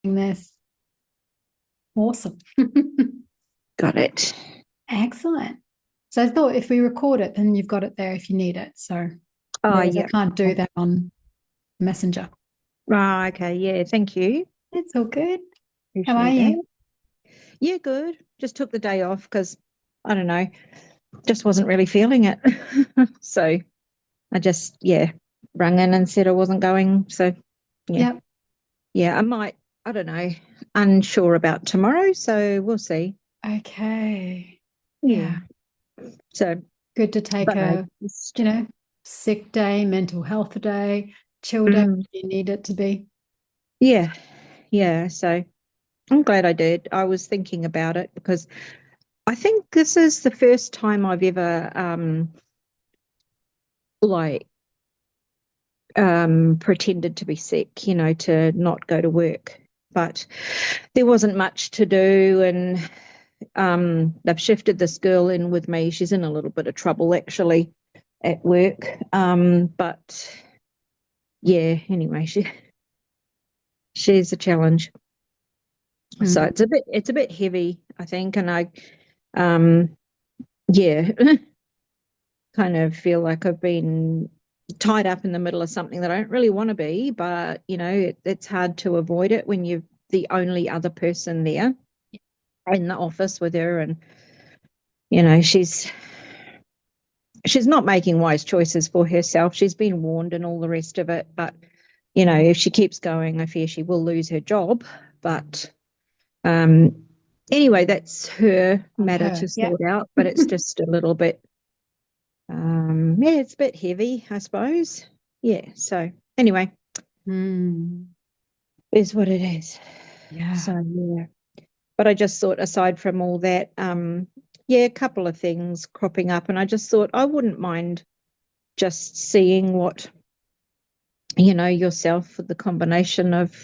this. Awesome. Got it. Excellent. So I thought if we record it, then you've got it there if you need it. So Oh, whereas I yeah. can't do that on Messenger. Ah, okay. Yeah, thank you. It's all good. How are Appreciate you? that. Yeah, good. Just took the day off because I don't know, just wasn't really feeling it. So I just, yeah, rang in and said I wasn't going. So yeah, Yep. yeah, I don't know, unsure about tomorrow. So we'll see. Okay. Yeah. Yeah. So, Good to take but no, a, just, you know, sick day, mental health day, chill day mm, if you need it to be. yeah, yeah. So I'm glad I did. I was thinking about it because I think this is the first time I've ever like pretended to be sick, to not go to work. But there wasn't much to do, and they've shifted this girl in with me. She's in a little bit of trouble actually at work. But yeah, anyway, she's a challenge. So Mm. it's a bit heavy, I think, and I um yeah, kind of feel like I've been tied up in the middle of something that I don't really want to be, but it's hard to avoid it when you're the only other person there in the office with her, and she's not making wise choices for herself. She's been warned and all the rest of it, but if she keeps going, I fear she will lose her job. But um, anyway, that's her That's matter her. to Yep. sort out. But it's just a little bit yeah, it's a bit heavy, I suppose. Yeah. So anyway, Mm. is what it is. Yeah. So yeah. But I just thought, aside from all that, yeah, a couple of things cropping up, and I just thought I wouldn't mind just seeing what, yourself, the combination of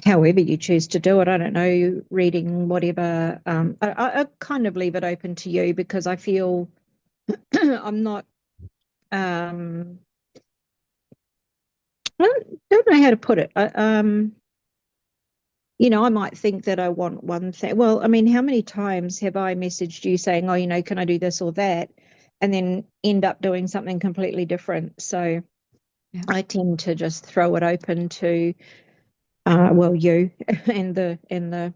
however you choose to do it. I don't know, reading whatever. I kind of leave it open to you because I feel I'm not. Um, I don't know how to put it. I might think that I want one thing. Well, I mean, how many times have I messaged you saying, oh, can I do this or that? And then end up doing something completely different. So Yeah. I tend to just throw it open to, well, you and the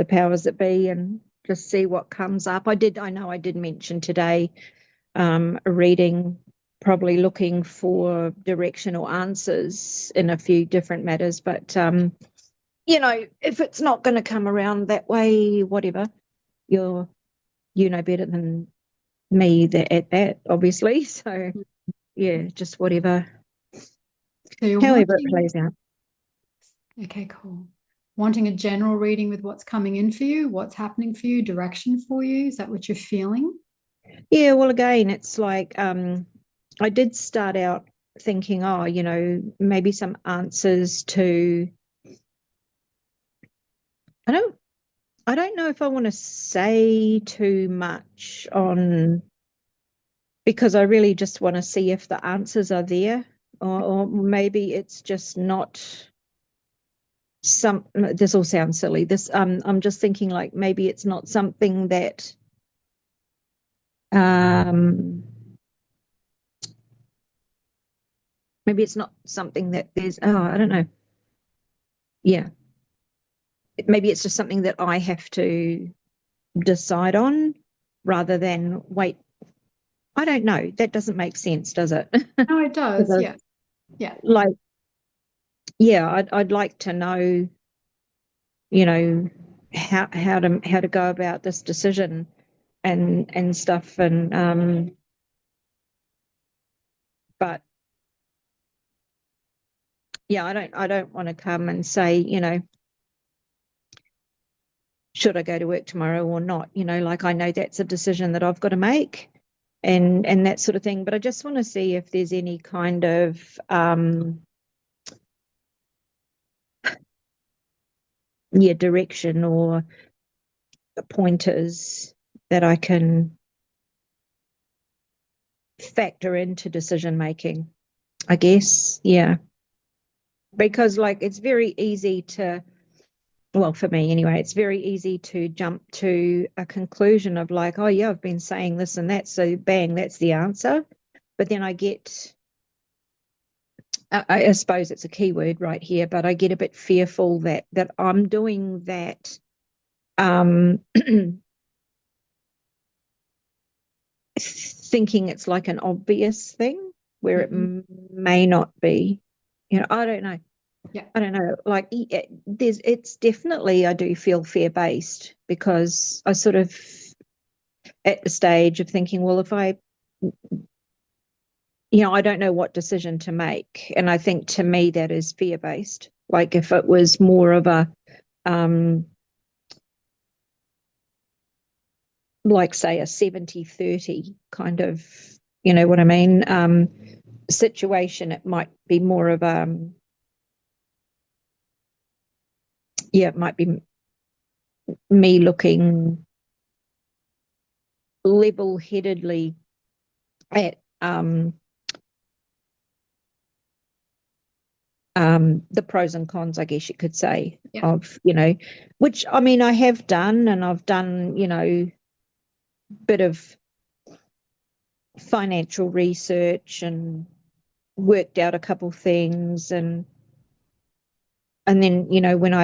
powers that be, and just see what comes up. I know I did mention today, reading, probably looking for direction or answers in a few different matters, but if it's not going to come around that way, whatever, you're you know better than me at that, obviously. So yeah, just whatever, So you're however it wanting, plays out. okay, cool. Wanting a general reading with what's coming in for you, what's happening for you, direction for you. Is that what you're feeling? Yeah, well, again, it's like I did start out thinking, oh, maybe some answers to. I don't. I don't know if I want to say too much on, because I really just want to see if the answers are there, or maybe it's just not. This all sounds silly. I'm just thinking like maybe it's not something that um maybe it's not something that there's, I don't know. Yeah, maybe it's just something that I have to decide on rather than wait. I don't know. That doesn't make sense, does it? No, it does. Because, Yeah. Yeah. like, yeah, I'd like to know, you know, how to go about this decision and stuff, and but yeah, I don't want to come and say, should I go to work tomorrow or not? Like, I know that's a decision that I've got to make, and that sort of thing. But I just want to see if there's any kind of yeah, direction or pointers that I can factor into decision making. I guess, yeah. because like it's very easy to, well, for me anyway, it's very easy to jump to a conclusion of like, oh yeah, I've been saying this and that, so bang, that's the answer. But then I get, I suppose it's a key word right here, but I get a bit fearful that I'm doing that, um, thinking it's like an obvious thing where it Mhm. may not be. You know, I don't know. Yeah. I don't know. Like, it's definitely, I do feel fear based because I sort of at the stage of thinking, well, if I, I don't know what decision to make. And I think to me that is fear based. Like if it was more of a, um, like say a 70-30 kind of, you know what I mean, situation, it might be more of yeah, it might be me looking level headedly at the pros and cons, I guess you could say, Yeah. of, which I mean, I have done, and I've done, bit of financial research and worked out a couple things, and then, when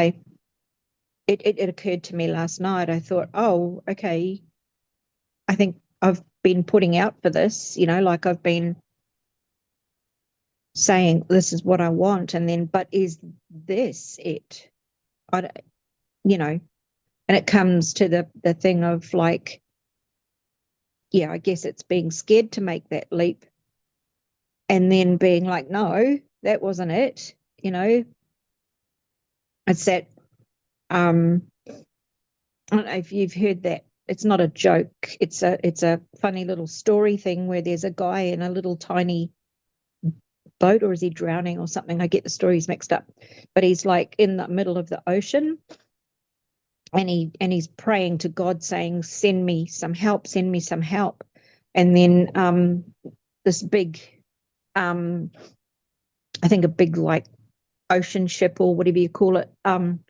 it occurred to me last night, I thought, oh, okay, I think I've been putting out for this, like I've been saying this is what I want, and then, but is this it? I, you know, and it comes to the thing of like, yeah, I guess it's being scared to make that leap, and then being like, no, that wasn't it. It's that, I don't know if you've heard that. It's not a joke. It's a funny little story thing where there's a guy in a little tiny boat, or is he drowning or something? I get the stories mixed up, but he's like in the middle of the ocean, and he's praying to God, saying, "Send me some help, send me some help." And then this big, um, I think a big like ocean ship or whatever you call it,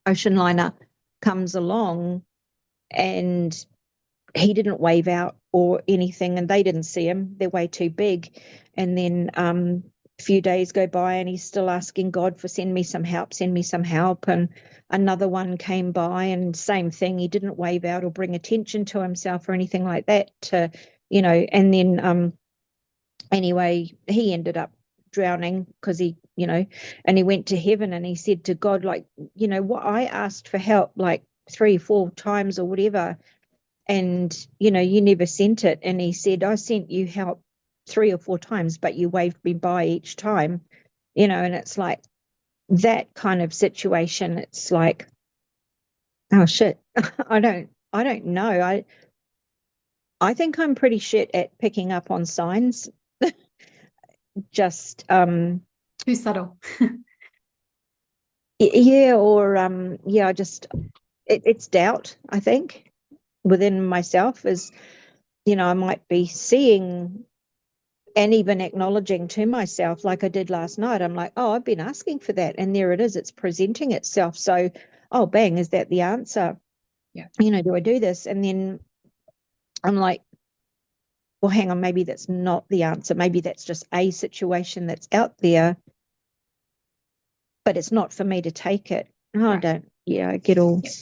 ocean liner comes along, and he didn't wave out or anything, and they didn't see him. They're way too big. And then a few days go by, and he's still asking God for send me some help, send me some help. And another one came by, and same thing. He didn't wave out or bring attention to himself or anything like that. And then anyway, he ended up drowning because and he went to heaven, and he said to God, like, what, I asked for help like 3 4 times or whatever, and you never sent it. And he said, I sent you help 3 or 4 times, but you waved me by each time. And it's like that kind of situation. It's like, oh shit. I don't know. I think I'm pretty shit at picking up on signs. Just Too subtle. yeah, or yeah, just it's doubt, I think, within myself. Is I might be seeing and even acknowledging to myself, like I did last night. I'm like, oh, I've been asking for that, and there it is, it's presenting itself. So, oh, bang, is that the answer? Yeah. Do I do this? And then I'm like, well, hang on, maybe that's not the answer. Maybe that's just a situation that's out there, but it's not for me to take it. I Right. don't, yeah, I get all Yep.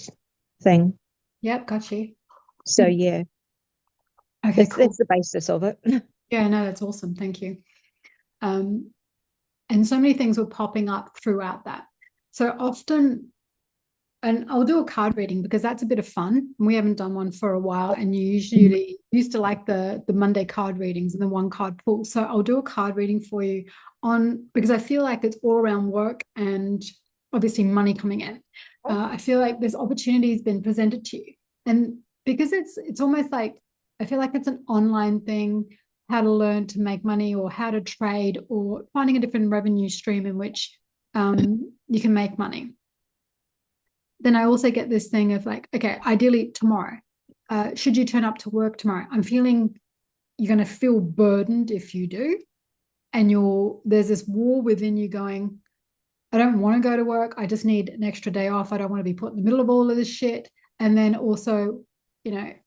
thing. Yep. Got you. So yeah, Okay, that's cool. the basis of it. Yeah, no, that's awesome. Thank you. Um, and so many things were popping up throughout that. So often, and I'll do a card reading because that's a bit of fun. We haven't done one for a while, and you usually used to like the Monday card readings and the one card pull. So I'll do a card reading for you on because I feel like it's all around work and obviously money coming in. I feel like there's opportunities been presented to you, and because it's almost like I feel like it's an online thing, how to learn to make money or how to trade or finding a different revenue stream in which you can make money. Then I also get this thing of like, okay, ideally tomorrow, should you turn up to work tomorrow? I'm feeling you're going to feel burdened if you do. And there's this war within you going, I don't want to go to work. I just need an extra day off. I don't want to be put in the middle of all of this shit. And then also,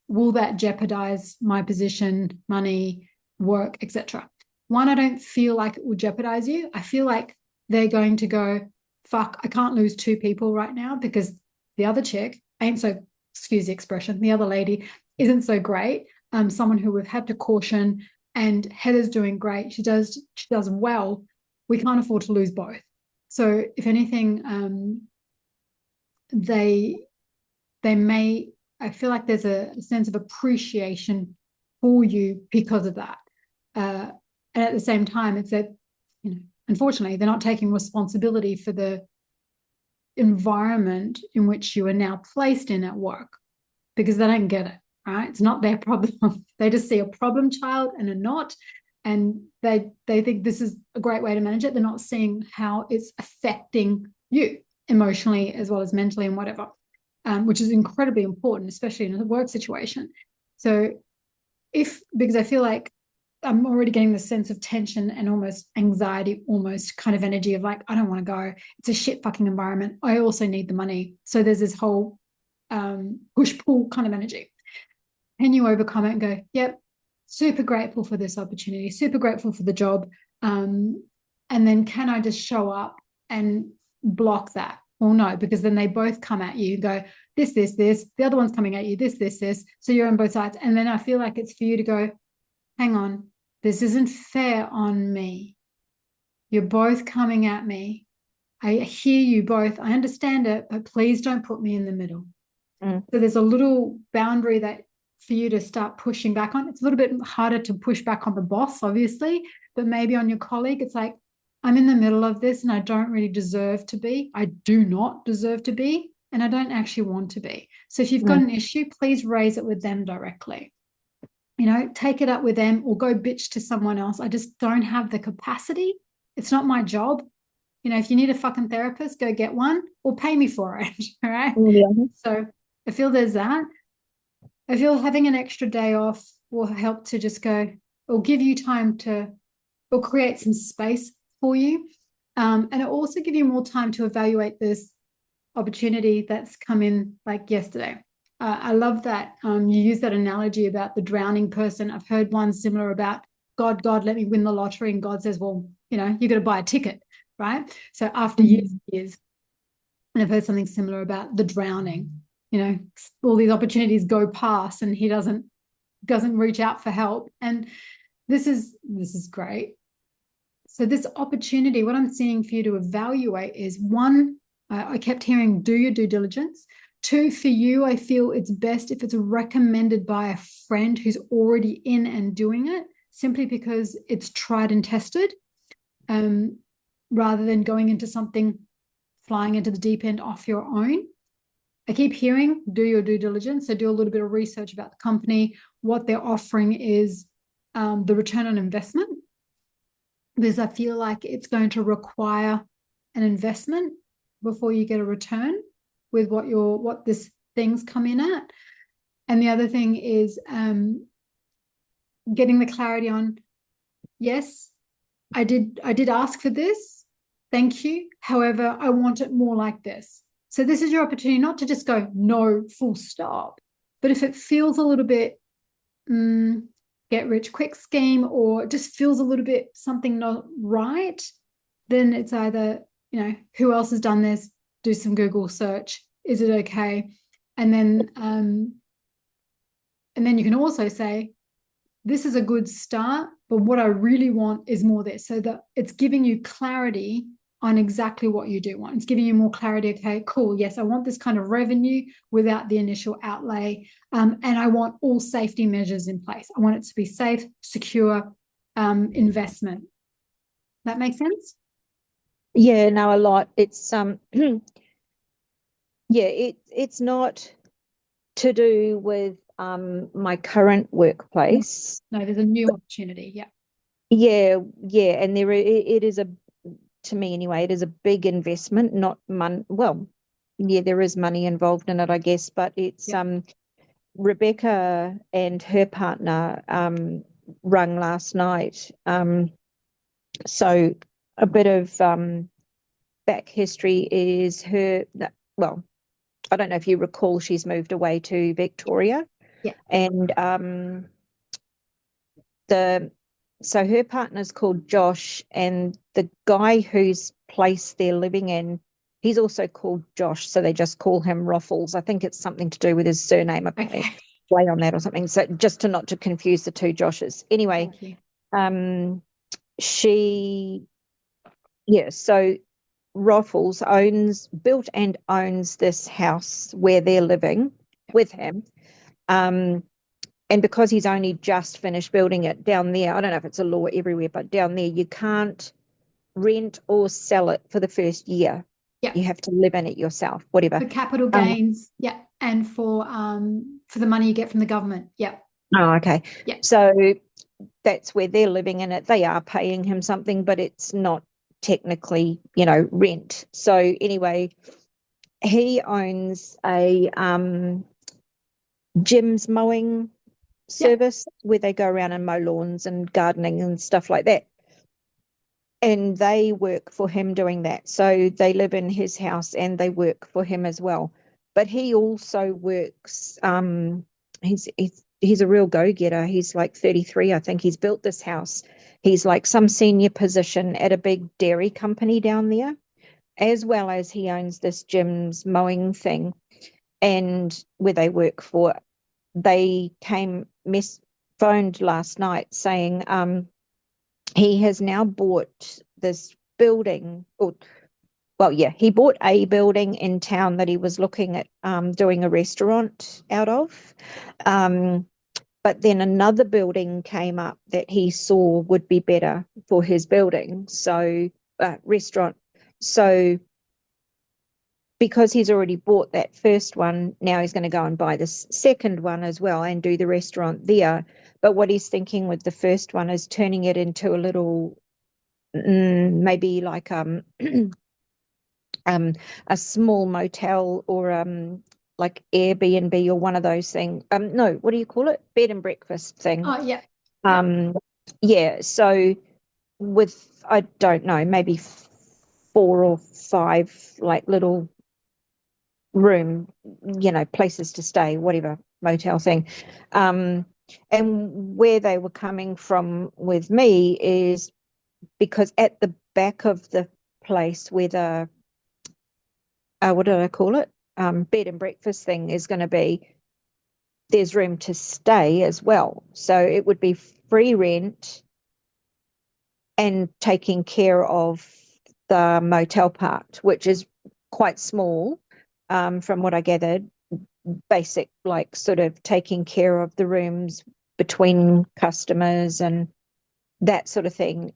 will that jeopardize my position, money, work, etc.? One, I don't feel like it will jeopardize you. I feel like they're going to go, fuck, I can't lose two people right now because the other chick ain't so, excuse the expression, the other lady isn't so great. Someone who we've had to caution, and Heather's doing great. She does well. We can't afford to lose both. So if anything, they may, I feel like there's a sense of appreciation for you because of that. And at the same time, it's that, unfortunately, they're not taking responsibility for the environment in which you are now placed in at work because they don't get it, right? It's not their problem. They just see a problem child and a not, and they think this is a great way to manage it. They're not seeing how it's affecting you emotionally as well as mentally and whatever, which is incredibly important, especially in a work situation. So because I feel like I'm already getting the sense of tension and almost anxiety, almost kind of energy of like, I don't want to go. It's a shit fucking environment. I also need the money. So there's this whole push pull kind of energy. Can you overcome it and go, yep, super grateful for this opportunity, super grateful for the job. And then can I just show up and block that? Well, no, because then they both come at you, go, this, this. The other one's coming at you, this, this. So you're on both sides. And then I feel like it's for you to go, hang on, this isn't fair on me. You're both coming at me. I hear you both. I understand it, but please don't put me in the middle. So there's a little boundary that for you to start pushing back on. It's a little bit harder to push back on the boss, obviously, but maybe on your colleague, it's like, I'm in the middle of this and I don't really deserve to be. I do not deserve to be, and I don't actually want to be. So if you've got an issue, please raise it with them directly. Take it up with them or go bitch to someone else. I just don't have the capacity. It's not my job. If you need a fucking therapist, go get one or pay me for it. All right. Yeah. So I feel there's that. I feel having an extra day off will help to just go, or give you time to, or create some space for you. And it also give you more time to evaluate this opportunity that's come in like yesterday. I love that you use that analogy about the drowning person. I've heard one similar about God, let me win the lottery. And God says, well, you got to buy a ticket, right? So after years and years, and I've heard something similar about the drowning. All these opportunities go past and he doesn't reach out for help. And this is great. So this opportunity, what I'm seeing for you to evaluate is one, I kept hearing do your due diligence. Two, for you, I feel it's best if it's recommended by a friend who's already in and doing it, simply because it's tried and tested, rather than going into something, flying into the deep end off your own. I keep hearing do your due diligence. So do a little bit of research about the company, what they're offering is the return on investment, because I feel like it's going to require an investment before you get a return with what this things come in at. And the other thing is getting the clarity on, yes, I did ask for this. Thank you. However, I want it more like this. So this is your opportunity not to just go no, full stop, but if it feels a little bit get rich quick scheme, or just feels a little bit something not right, then it's either, who else has done this? Do some Google search. Is it okay? And then you can also say, this is a good start, but what I really want is more this. So that it's giving you clarity on exactly what you do want. It's giving you more clarity. Okay, cool. Yes, I want this kind of revenue without the initial outlay. And I want all safety measures in place. I want it to be safe, secure investment. That makes sense? Yeah, no, a lot. It's it's not to do with my current workplace. No, there's a new opportunity. Yeah. Yeah, and it is to me anyway, it is a big investment, not money. Well, yeah, there is money involved in it, I guess, but it's Rebecca and her partner rung last night. So a bit of back history is well, I don't know if you recall, she's moved away to Victoria. Yeah. And so her partner's called Josh, and the guy whose place they're living in, he's also called Josh, so they just call him Ruffles. I think it's something to do with his surname, a Okay. play on that or something. So just to not to confuse the two Joshes. Anyway, she, yeah, so Ruffles built and owns this house where they're living with him. And because he's only just finished building it down there, I don't know if it's a law everywhere, but down there you can't rent or sell it for the first year. Yeah. You have to live in it yourself, whatever. For capital gains, yeah, and for the money you get from the government, yeah. Oh, okay. Yeah. So that's where they're living in it. They are paying him something, but it's not technically, rent. So anyway, he owns a Jim's mowing service where they go around and mow lawns and gardening and stuff like that. And they work for him doing that. So they live in his house and they work for him as well. But he also works, he's a real go-getter. He's like 33, I think. He's built this house. He's like some senior position at a big dairy company down there, as well as he owns this Jim's mowing thing and where they work for. They phoned last night saying he has now bought this building, he bought a building in town that he was looking at doing a restaurant out of. But then another building came up that he saw would be better for his building, restaurant. So because he's already bought that first one, now he's going to go and buy this second one as well and do the restaurant there. But what he's thinking with the first one is turning it into a little, maybe like a small motel or like Airbnb or one of those things. No, what do you call it? Bed and breakfast thing. Oh, yeah. Yeah. So I don't know, maybe 4 or 5 like little places to stay, whatever, motel thing. And where they were coming from with me is because at the back of the place where the what do I call it? Bed and breakfast thing is going to be, there's room to stay as well. So it would be free rent and taking care of the motel part, which is quite small, from what I gathered. Basic, like sort of taking care of the rooms between customers and that sort of thing.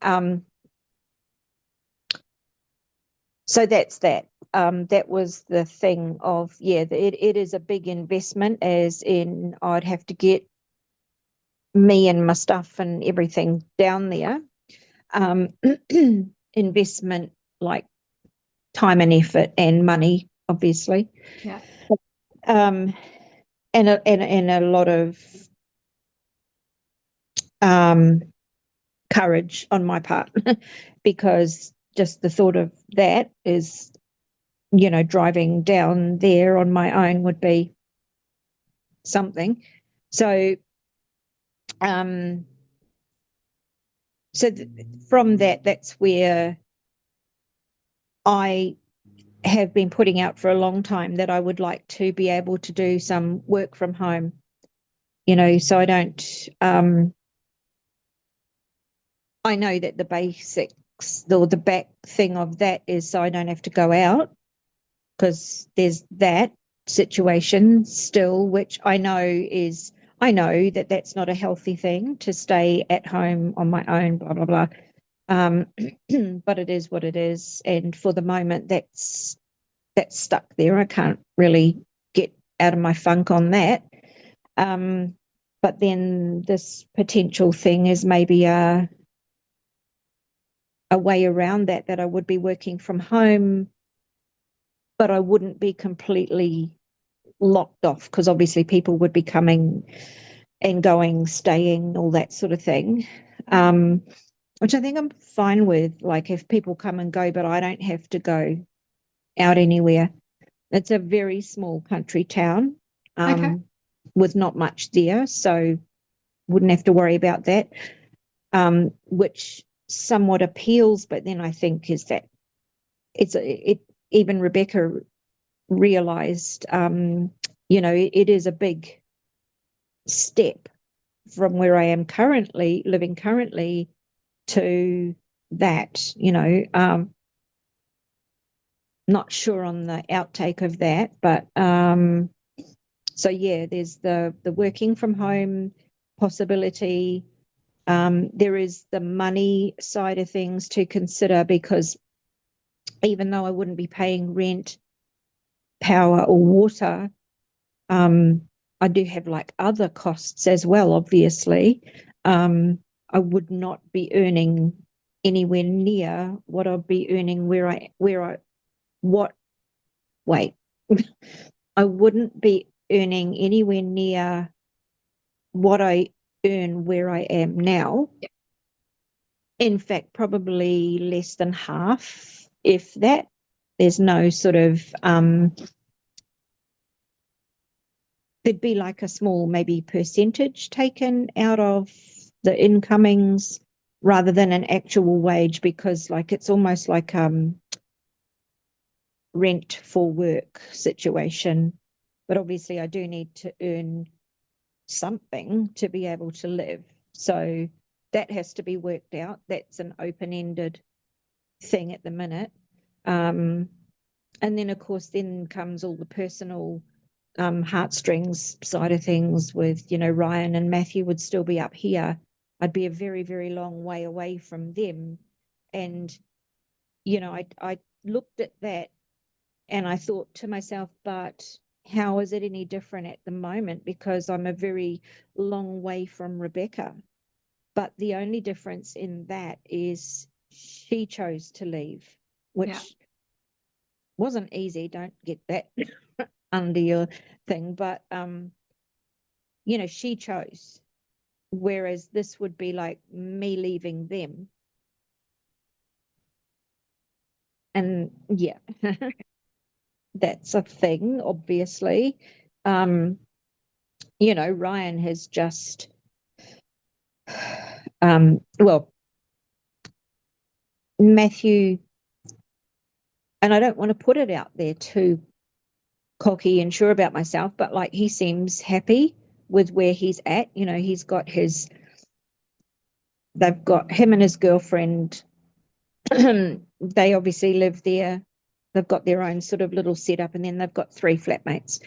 So that's that. That was the thing of, it is a big investment, as in I'd have to get me and my stuff and everything down there. Investment like time and effort and money, obviously. Yeah. And a lot of courage on my part, because just the thought of that is, driving down there on my own would be something. So, from that's where I have been putting out for a long time that I would like to be able to do some work from home, so I don't, I know that the basics or the back thing of that is so I don't have to go out, because there's that situation still, which I know that that's not a healthy thing, to stay at home on my own, blah, blah, blah. But it is what it is. And for the moment, that's stuck there. I can't really get out of my funk on that. But then this potential thing is maybe a way around that I would be working from home, but I wouldn't be completely locked off, because obviously people would be coming and going, staying, all that sort of thing. which I think I'm fine with. Like if people come and go, but I don't have to go out anywhere. It's a very small country town, Okay. with not much there, so wouldn't have to worry about that. Which somewhat appeals, but then I think is that it even Rebecca realized, it is a big step from where I am currently living to that, not sure on the outtake of that, but so yeah, there's the working from home possibility. There is the money side of things to consider, because even though I wouldn't be paying rent, power, or water, I do have like other costs as well, obviously. I would not be earning anywhere near what I'd be earning what, wait, I wouldn't be earning anywhere near what I earn where I am now. Yeah. In fact, probably less than half, if that. There's no sort of, there'd be like a small maybe percentage taken out of the incomings rather than an actual wage, because like it's almost like rent for work situation. But obviously I do need to earn something to be able to live. So that has to be worked out. That's an open-ended thing at the minute. And then, of course, then comes all the personal heartstrings side of things with, Ryan and Matthew would still be up here. I'd be a very, very long way away from them. And, I looked at that and I thought to myself, but how is it any different at the moment? Because I'm a very long way from Rebecca. But the only difference in that is she chose to leave, Yeah. which wasn't easy. Don't get that under your thing. But, she chose. Whereas this would be like me leaving them. And yeah, that's a thing, obviously. Ryan has just, well, Matthew, and I don't want to put it out there too cocky and sure about myself, but like he seems happy with where he's at. They've got him and his girlfriend. They obviously live there. They've got their own sort of little setup, and then they've got 3 flatmates.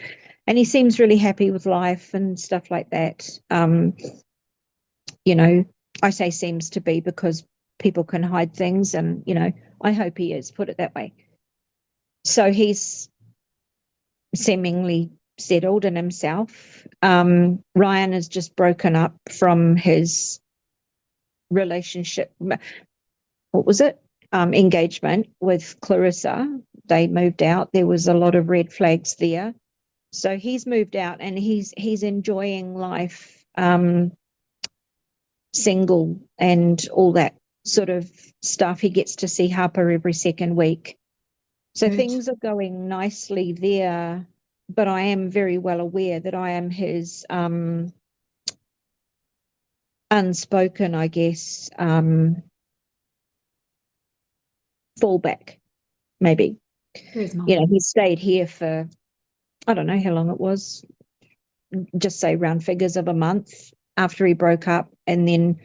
And he seems really happy with life and stuff like that. You know, I say seems to be because people can hide things, and, I hope he is, put it that way. So he's seemingly settled in himself. Ryan has just broken up from his relationship. What was it? Engagement with Clarissa. They moved out. There was a lot of red flags there. So he's moved out and he's enjoying life, single and all that sort of stuff. He gets to see Harper every second week. So Good. things are going nicely there, but I am very well aware that I am his unspoken, I guess, fallback, maybe. Charisma. He stayed here for, I don't know how long it was, just say round figures of a month after he broke up, and then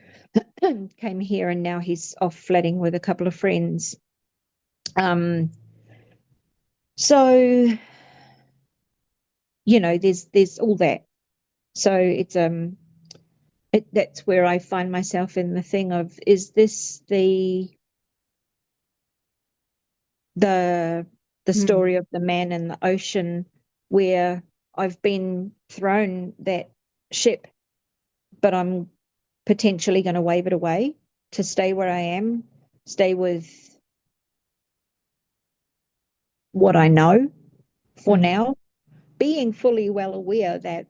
came here, and now he's off flatting with a couple of friends. So there's all that. So it's that's where I find myself in the thing of, is this the Mm. story of the man in the ocean, where I've been thrown that ship, but I'm potentially going to wave it away to stay where I am, stay with what I know for Mm. now, being fully well aware that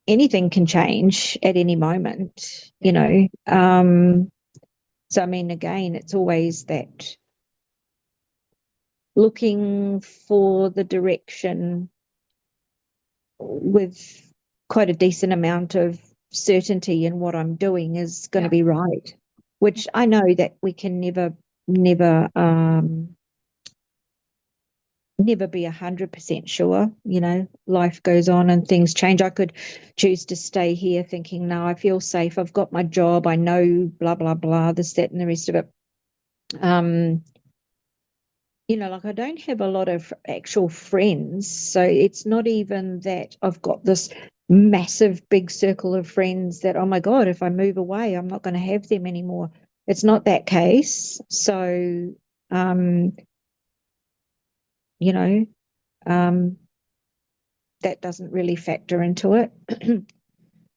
anything can change at any moment, Yeah. So, I mean, again, it's always that looking for the direction with quite a decent amount of certainty in what I'm doing is going to be right, which I know that we can never be 100% sure. Life goes on and things change. I could choose to stay here thinking, no, I feel safe, I've got my job, I know, blah blah blah, this, that, and the rest of it. Like, I don't have a lot of actual friends, so it's not even that I've got this massive big circle of friends that, oh my God, if I move away, I'm not going to have them anymore. It's not that case. So, you know, that doesn't really factor into it.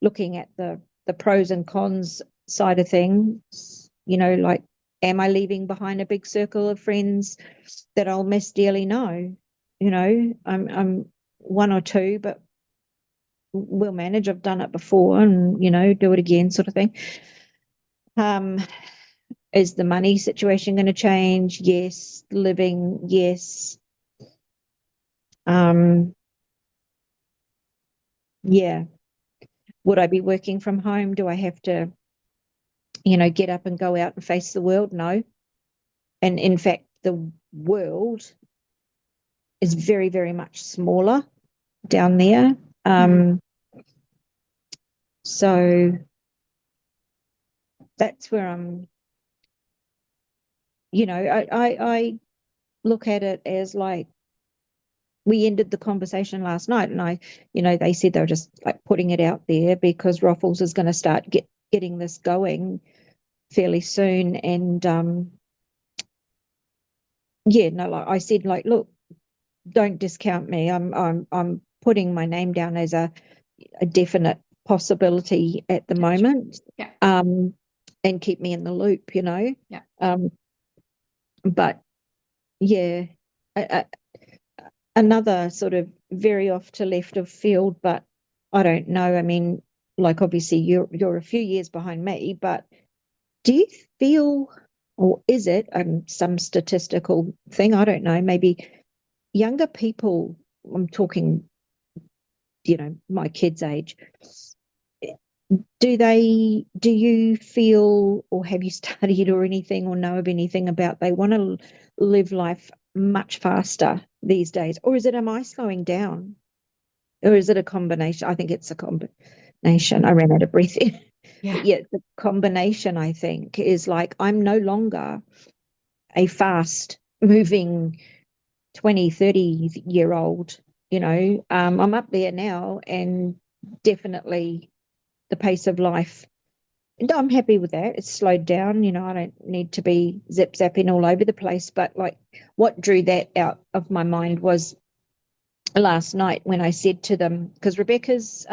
Looking at the pros and cons side of things, like, am I leaving behind a big circle of friends that I'll miss dearly? No. I'm one or two, but we'll manage. I've done it before, and do it again, sort of thing. Is the money situation going to change? Yes. Living, yes. Yeah. Would I be working from home? Do I have to, get up and go out and face the world? No. And in fact, the world is very, very much smaller down there. So that's where I'm, I look at it as like, we ended the conversation last night, and they said they were just like putting it out there because Ruffles is going to start getting this going fairly soon. And like I said, like, look, don't discount me. I'm putting my name down as a definite possibility at the moment. Yeah. And keep me in the loop, Yeah. But yeah, another sort of very off to left of field, but I don't know. I mean, like, obviously you're a few years behind me, but do you feel, or is it some statistical thing? I don't know. Maybe younger people, I'm talking, my kids' age, do you feel, or have you studied or anything, or know of anything about they want to live life much faster these days? Or is it, am I slowing down? Or is it a combination? I think it's a combination. I ran out of breath there. Yeah. But yeah, the combination, I think, is like, I'm no longer a fast moving 20, 30-year-old, I'm up there now, and definitely the pace of life, and I'm happy with that. It's slowed down. I don't need to be zip zapping all over the place. But like, what drew that out of my mind was last night when I said to them, because Rebecca's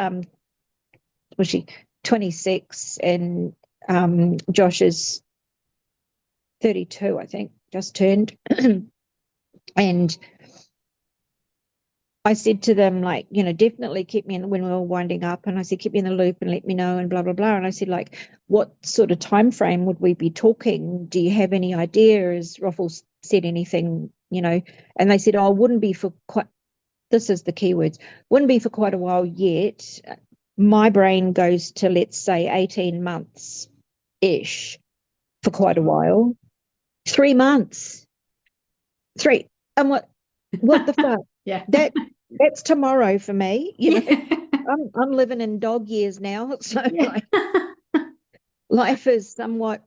was she 26, and Josh is 32, I think, just turned. And I said to them, like, definitely keep me in, when we were winding up, and I said, keep me in the loop and let me know, and blah, blah, blah. And I said, like, what sort of time frame would we be talking? Do you have any idea? Has Ruffles said anything, And they said, oh, wouldn't be for quite, this is the key words, wouldn't be for quite a while yet. My brain goes to, let's say, 18 months-ish for quite a while. 3 months. And what the fuck? Yeah. That's tomorrow for me. I'm living in dog years now, so like, life is somewhat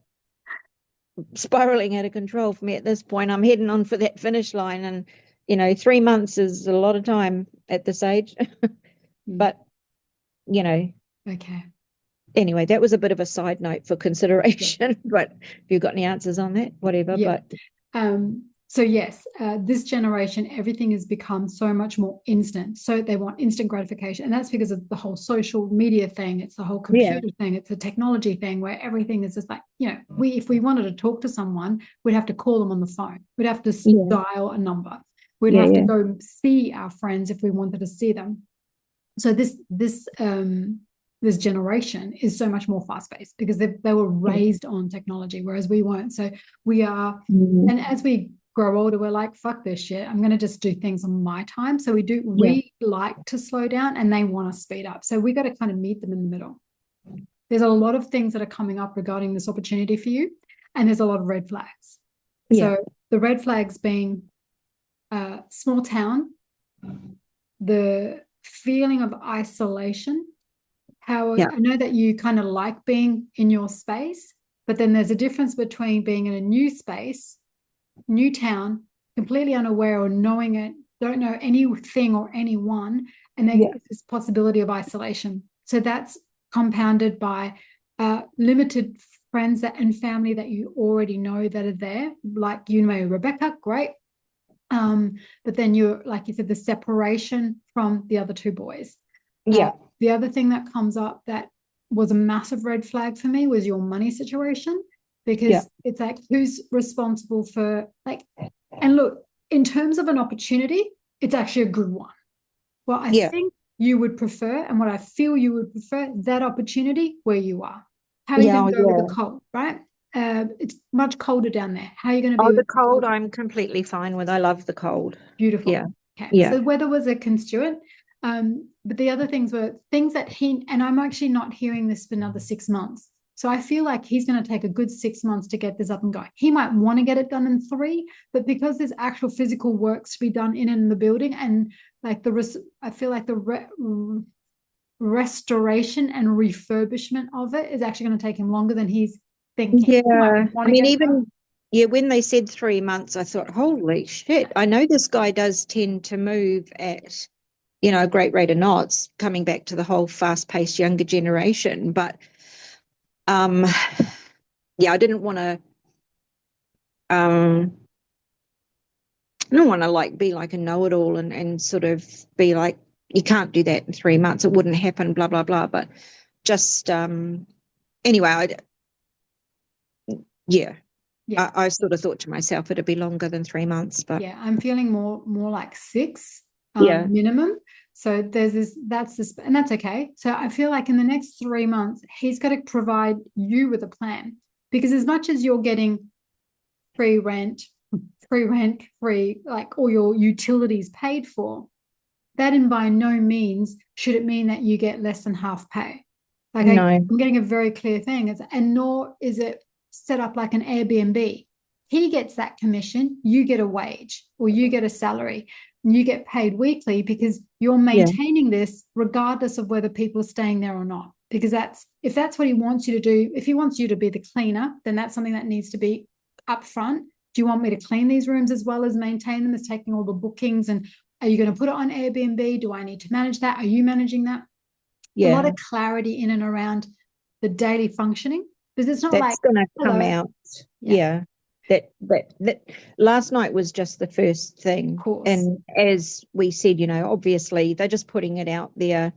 spiraling out of control for me at this point. I'm heading on for that finish line, and 3 months is a lot of time at this age. But Okay. Anyway, that was a bit of a side note for consideration. But if you've got any answers on that, whatever. Yeah. But so yes, this generation, everything has become so much more instant. So they want instant gratification. And that's because of the whole social media thing. It's the whole computer thing. It's a technology thing where everything is just like, if we wanted to talk to someone, we'd have to call them on the phone. We'd have to dial a number. We'd have to go see our friends if we wanted to see them. So this this generation is so much more fast-paced because they were raised on technology, whereas we weren't. So we are, and as we grow older, we're like, fuck this shit. I'm going to just do things on my time. So we like to slow down and they want to speed up. So we got to kind of meet them in the middle. There's a lot of things that are coming up regarding this opportunity for you. And there's a lot of red flags. So the red flags being small town, the feeling of isolation, how I know that you kind of like being in your space, but then there's a difference between being in a new space, new town, completely unaware or knowing it, don't know anything or anyone, and then this possibility of isolation. So that's compounded by limited friends and family that you already know that are there, like you know Rebecca, great. But then you're, like you said, the separation from the other two boys. The other thing that comes up that was a massive red flag for me was your money situation, because it's like, who's responsible for, like, and look, in terms of an opportunity, it's actually a good one. Well, I think you would prefer, and what I feel you would prefer, that opportunity where you are. How are you going to go with the cold, right? It's much colder down there. How are you going to be? Oh, the cold, I'm completely fine with. I love the cold. Beautiful. Yeah. Okay. So weather was a constituent. But the other things were things that and I'm actually not hearing this for another 6 months. So I feel like he's going to take a good 6 months to get this up and going. He might want to get it done in 3, but because there's actual physical works to be done in the building, and like I feel like the restoration and refurbishment of it is actually going to take him longer than he's thinking. Yeah. I mean, even when they said 3 months, I thought, holy shit, I know this guy does tend to move at, a great rate of knots, coming back to the whole fast-paced younger generation. But I didn't want to like be like a know-it-all and sort of be like, you can't do that in 3 months, it wouldn't happen, blah blah blah. But just anyway, I sort of thought to myself it'd be longer than 3 months. But I'm feeling more like 6 minimum. So there's that's and that's okay. So I feel like in the next 3 months, he's got to provide you with a plan, because as much as you're getting free rent, like all your utilities paid for, that in by no means should it mean that you get less than half pay. Like I'm getting a very clear thing, and nor is it set up like an Airbnb. He gets that commission, you get a wage, or you get a salary, and you get paid weekly because you're maintaining this regardless of whether people are staying there or not. Because if that's what he wants you to do, if he wants you to be the cleaner, then that's something that needs to be upfront. Do you want me to clean these rooms as well as maintain them, as taking all the bookings? And are you going to put it on Airbnb? Do I need to manage that? Are you managing that? A lot of clarity in and around the daily functioning, because it's not that's going to come out. That last night was just the first thing. And as we said, obviously they're just putting it out there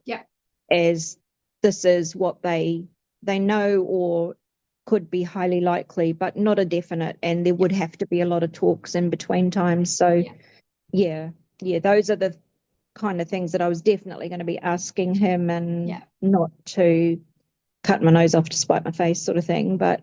as this is what they know or could be highly likely, but not a definite, and there would have to be a lot of talks in between times. So those are the kind of things that I was definitely going to be asking him, and not to cut my nose off to spite my face sort of thing. But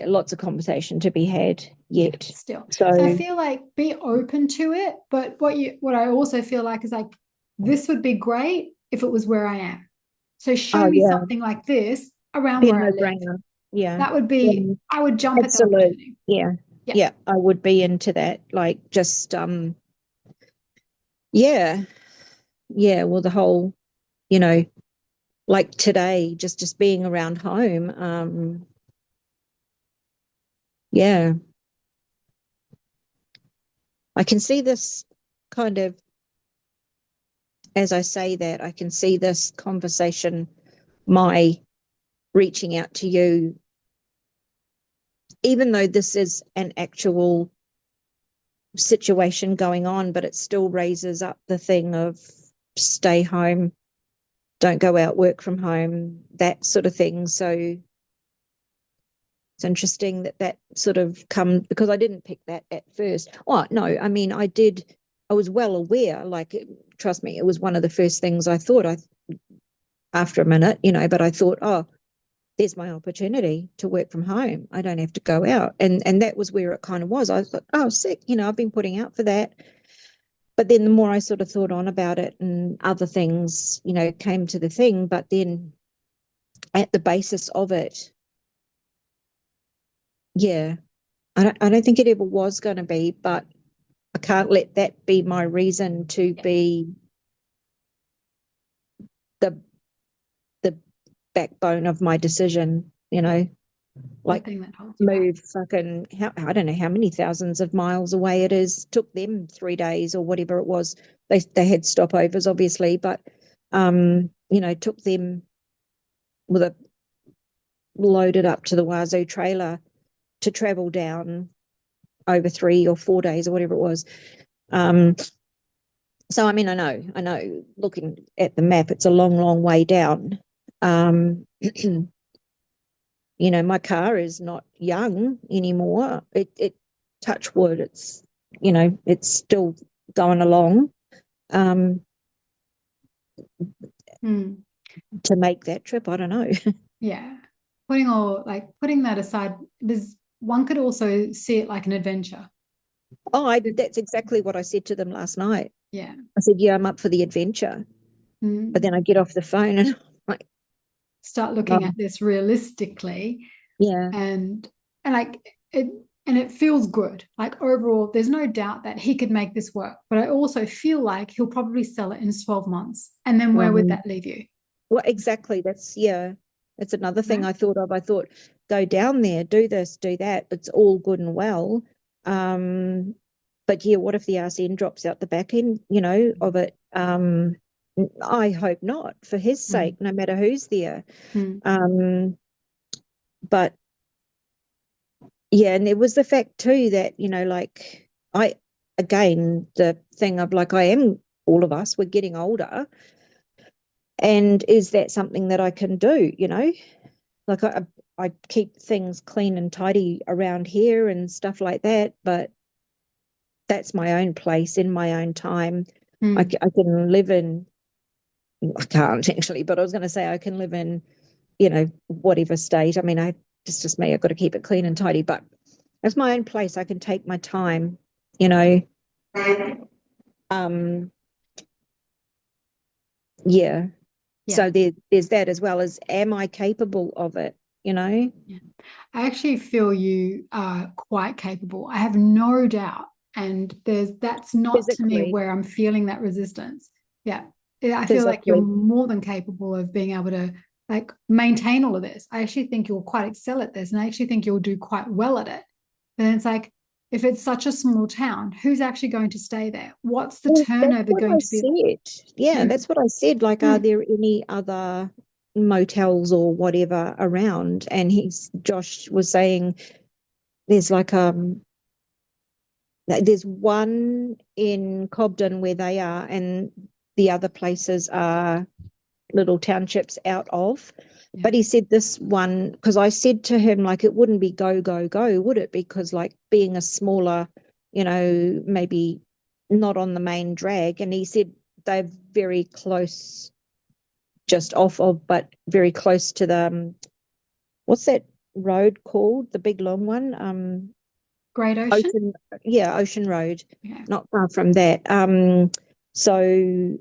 lots of conversation to be had yet. Still. So I feel like be open to it. But what I also feel like is like, this would be great if it was where I am. So show me something like this around where I live. Yeah. That would be, I would jump at that opportunity. Yeah, I would be into that. Like just well, the whole, like today, just being around home. I can see this kind of, as I say that, I can see this conversation, my reaching out to you, even though this is an actual situation going on, but it still raises up the thing of stay home, don't go out, work from home, that sort of thing. So it's interesting that sort of come, because I didn't pick that at first. Oh, no, I mean, I I was well aware, like, trust me, it was one of the first things I thought after a minute, but I thought, oh, there's my opportunity to work from home. I don't have to go out. And that was where it kind of was. I thought, oh, sick, I've been putting out for that. But then the more I sort of thought on about it and other things, came to the thing, but then at the basis of it, yeah, I don't think it ever was going to be, but I can't let that be my reason to be the the backbone of my decision, the like thing that holds you back. move fucking I don't know how many thousands of miles away it is. Took them 3 days or whatever it was. They had stopovers obviously, but took them with a loaded up to the wazoo trailer to travel down over 3 or 4 days or whatever it was. So I mean, I know. Looking at the map, it's a long, long way down. My car is not young anymore. It touch wood, it's still going along. Um, Mm. to make that trip, I don't know. Yeah. Putting that aside, there's one could also see it like an adventure. That's exactly what I said to them last night. Yeah. I said, yeah, I'm up for the adventure. But then I get off the phone and I'm like, Start looking oh, at this realistically, yeah. and like it and it feels good. Like overall, there's no doubt that he could make this work. But I also feel like he'll probably sell it in 12 months. And then where would Um, that leave you? well, exactly. That's another thing Right? I thought of. I thought, go down there, do this, do that. It's all good and well. Um, but yeah, what if the RCN drops out the back end, of it? I hope not, for his Mm. sake, no matter who's there. Mm. Um, but yeah, and there was the fact too that, like again, the thing of like, all of us, we're getting older. And is that something that I can do, Like I keep things clean and tidy around here and stuff like that, but that's my own place in my own time. Mm. I can live in, I can't actually, but I was going to say I can live in, whatever state. I mean, it's just me. I've got to keep it clean and tidy, but it's my own place. I can take my time, you know. Um, yeah. Yeah. So there's that as well as, am I capable of it? You know, Yeah. I actually feel you are quite capable. I have no doubt. And that's not to me physically, where I'm feeling that resistance. Yeah. Yeah, I feel like you're physically. more than capable of being able to like maintain all of this. I actually think you'll quite excel at this. And I actually think you'll do quite well at it. But then it's like, if it's such a small town, who's actually going to stay there? What's the Well, that's turnover what going I to be like? said. Yeah, Mm, that's what I said. Like, are mm. there any other motels or whatever around? And Josh was saying there's there's one in Cobden where they are, and the other places are little townships out of. Yeah. But he said this one, because I said to him, like, it wouldn't be go, go, go, would it? Because, like, being a smaller, maybe not on the main drag. And he said they're very close, just off of, but very close to the, what's that road called? The big long one? Great Ocean? Ocean, yeah, Ocean Road, Yeah. not far from that. So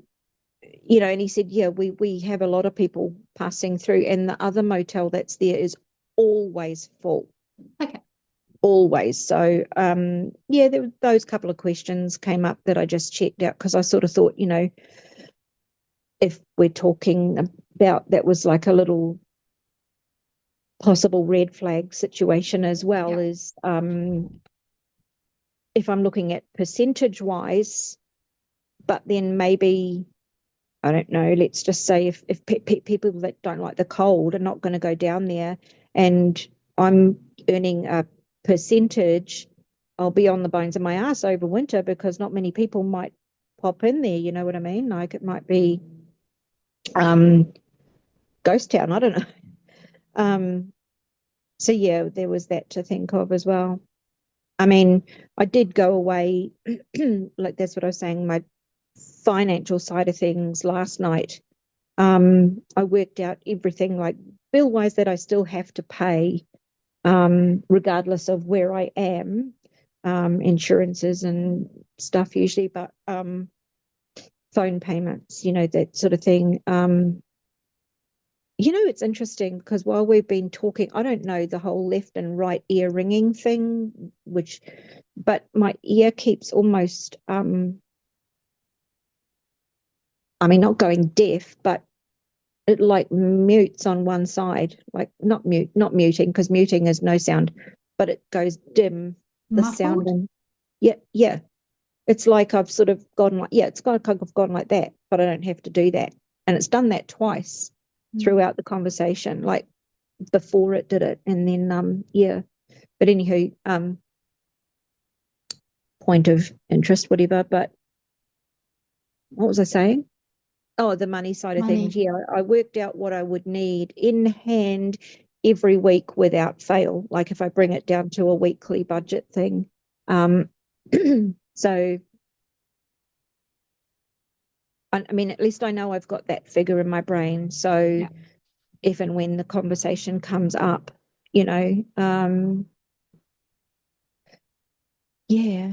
and he said, yeah, we have a lot of people passing through, and the other motel that's there is always full, Okay. always. So, yeah, those couple of questions came up that I just checked out because I sort of thought, if we're talking about that was like a little possible red flag situation as well, Yeah. is if I'm looking at percentage wise, but then maybe I don't know, let's just say if people that don't like the cold are not going to go down there, and I'm earning a percentage, I'll be on the bones of my ass over winter because not many people might pop in there, you know what I mean? Like, it might be um ghost town, I don't know. So yeah, there was that to think of as well. I mean, I did go away, like that's what I was saying, my financial side of things last night. I worked out everything like bill wise that I still have to pay, regardless of where I am, insurances and stuff usually, but phone payments, that sort of thing. It's interesting because while we've been talking, I don't know the whole left and right ear ringing thing, but my ear keeps almost, I mean, not going deaf, but it like mutes on one side, like not muting, because muting is no sound, but it goes dim, the sound. Muffled? And yeah, yeah. It's like I've sort of gone like, yeah, it's like I've gone like that, but I don't have to do that. And it's done that twice Mm. throughout the conversation, like before it did it. And then, yeah. But anywho, point of interest, whatever. But what was I saying? Oh, the money side of things. Money. Yeah, I worked out what I would need in hand every week without fail. Like if I Yeah. bring it down to a weekly budget thing. Um, so, I mean, at least I know I've got that figure in my brain. So Yeah. if and when the conversation comes up, you know, yeah,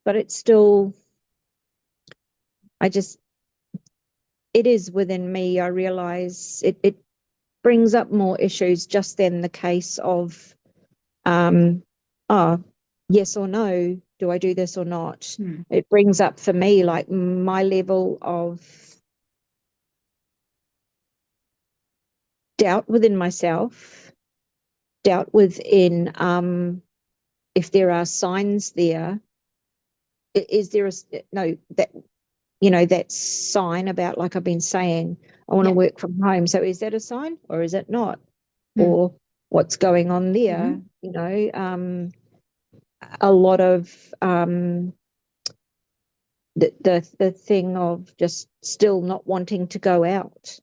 but it's still, I just, it is within me. I realize it brings up more issues just than the case of, um, oh, yes or no, do I do this or not? Mm. It brings up for me like my level of doubt within myself, doubt within, if there are signs there. Is there a no that that sign about, like I've been saying, I want to Yeah. work from home? So is that a sign or is it not? Mm. Or what's going on there? Hmm. A lot of, the thing of just still not wanting to go out.